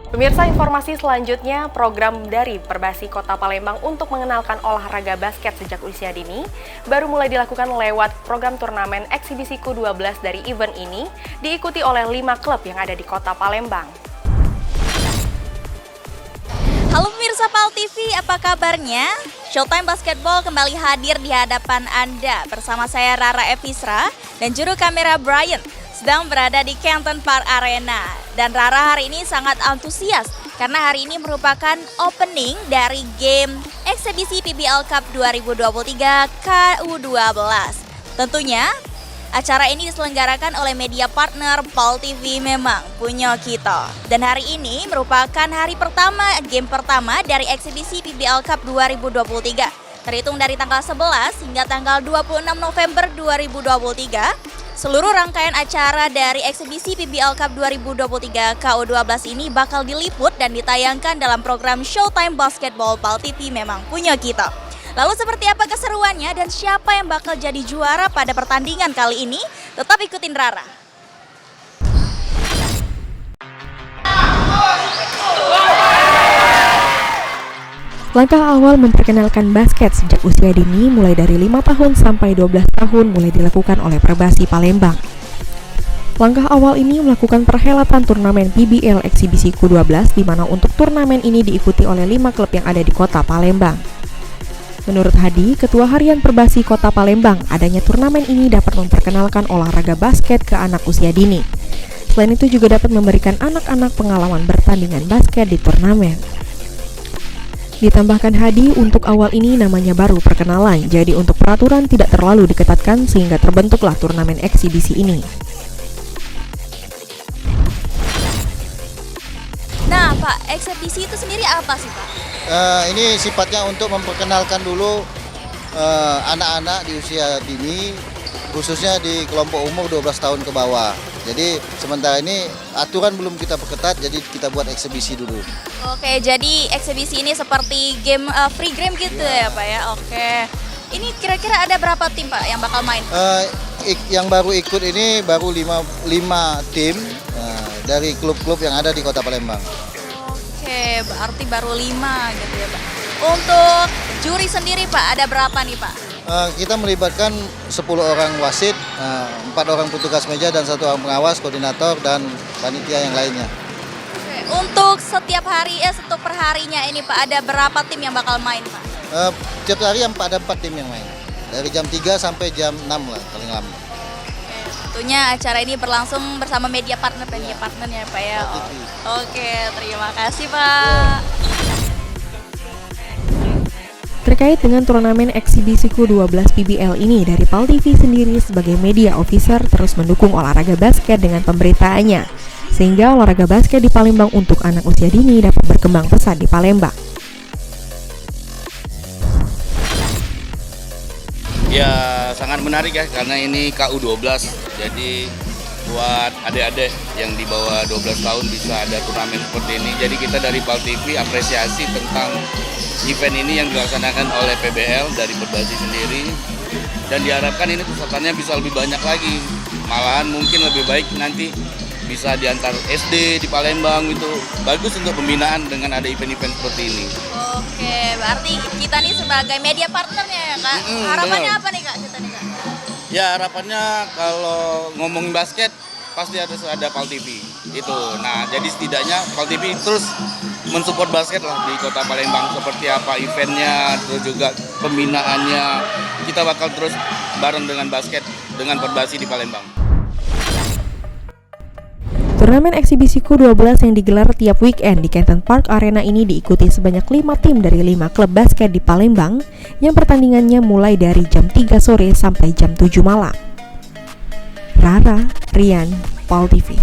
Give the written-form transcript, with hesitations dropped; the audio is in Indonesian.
Pemirsa, informasi selanjutnya, program dari Perbasi Kota Palembang untuk mengenalkan olahraga basket sejak usia dini baru mulai dilakukan lewat program turnamen eksibisi Ku-12 dari event ini diikuti oleh 5 klub yang ada di Kota Palembang. Halo pemirsa PAL TV, apa kabarnya? Showtime Basketball kembali hadir di hadapan Anda bersama saya Rara Evisra dan juru kamera Brian. Sedang berada di Canton Park Arena. Dan Rara hari ini sangat antusias karena hari ini merupakan opening dari game eksibisi PBL Cup 2023 KU12. Tentunya acara ini diselenggarakan oleh media partner PAL TV memang punya kita. Dan hari ini merupakan hari pertama, game pertama dari eksibisi PBL Cup 2023. Terhitung dari tanggal 11 hingga tanggal 26 November 2023. Seluruh rangkaian acara dari eksibisi PBL Cup 2023 KU12 ini bakal diliput dan ditayangkan dalam program Showtime Basketball PAL TV memang punya kita. Lalu seperti apa keseruannya dan siapa yang bakal jadi juara pada pertandingan kali ini? Tetap ikutin Rara. Langkah awal memperkenalkan basket sejak usia dini mulai dari 5 tahun sampai 12 tahun mulai dilakukan oleh Perbasi Palembang. Langkah awal ini melakukan perhelatan turnamen PBL eksibisi Ku-12 di mana untuk turnamen ini diikuti oleh 5 klub yang ada di Kota Palembang. Menurut Hadi, Ketua Harian Perbasi Kota Palembang, adanya turnamen ini dapat memperkenalkan olahraga basket ke anak usia dini. Selain itu juga dapat memberikan anak-anak pengalaman bertandingan basket di turnamen. Ditambahkan Hadi, untuk awal ini namanya baru perkenalan, jadi untuk peraturan tidak terlalu diketatkan sehingga terbentuklah turnamen eksibisi ini. Nah Pak, eksibisi itu sendiri apa sih Pak? Ini sifatnya untuk memperkenalkan dulu anak-anak di usia dini, khususnya di kelompok umur 12 tahun ke bawah. Jadi sementara ini aturan belum kita perketat, jadi kita buat eksibisi dulu. Oke, jadi eksibisi ini seperti game free game gitu ya Pak ya? Oke. Ini kira-kira ada berapa tim Pak yang bakal main? Yang baru ikut ini baru 5 tim dari klub-klub yang ada di Kota Palembang. Oke, berarti baru 5 gitu ya Pak. Untuk juri sendiri Pak, ada berapa nih Pak? Kita melibatkan 10 orang wasit, 4 orang petugas meja dan 1 orang pengawas, koordinator dan panitia yang lainnya. Oke, untuk setiap hari setiap perharinya ini Pak, ada berapa tim yang bakal main Pak? Setiap hari ada 4 tim yang main. Dari jam 3 sampai jam 6 lah paling lama. Tentunya acara ini berlangsung bersama media partnernya Pak ya. Oke, terima kasih Pak. Terkait dengan turnamen eksibisi Ku-12 PBL ini, dari PAL TV sendiri sebagai media officer terus mendukung olahraga basket dengan pemberitaannya, sehingga olahraga basket di Palembang untuk anak usia dini dapat berkembang pesat di Palembang. Ya, sangat menarik ya, karena ini KU12, jadi buat adik-adik yang di bawah 12 tahun bisa ada turnamen seperti ini. Jadi kita dari PAL TV apresiasi tentang event ini yang dilaksanakan oleh PBL dari Perbasi sendiri, dan diharapkan ini pesertanya bisa lebih banyak lagi, malahan mungkin lebih baik nanti bisa diantar SD di Palembang. Itu bagus untuk pembinaan dengan ada event-event seperti ini. Oke, berarti kita nih sebagai media partnernya ya Kak. Harapannya apa nih Kak kita nih Kak? Ya, harapannya kalau ngomongin basket pasti ada PAL TV itu. Nah, jadi setidaknya PAL TV terus mensupport basket lah di Kota Palembang, seperti apa eventnya, terus juga pembinaannya. Kita bakal terus bareng dengan basket dengan Perbasi di Palembang. Turnamen eksibisi Ku-12 yang digelar tiap weekend di Canton Park Arena ini diikuti sebanyak 5 tim dari 5 klub basket di Palembang yang pertandingannya mulai dari jam 3 sore sampai jam 7 malam. Rara, Rian, PAL TV.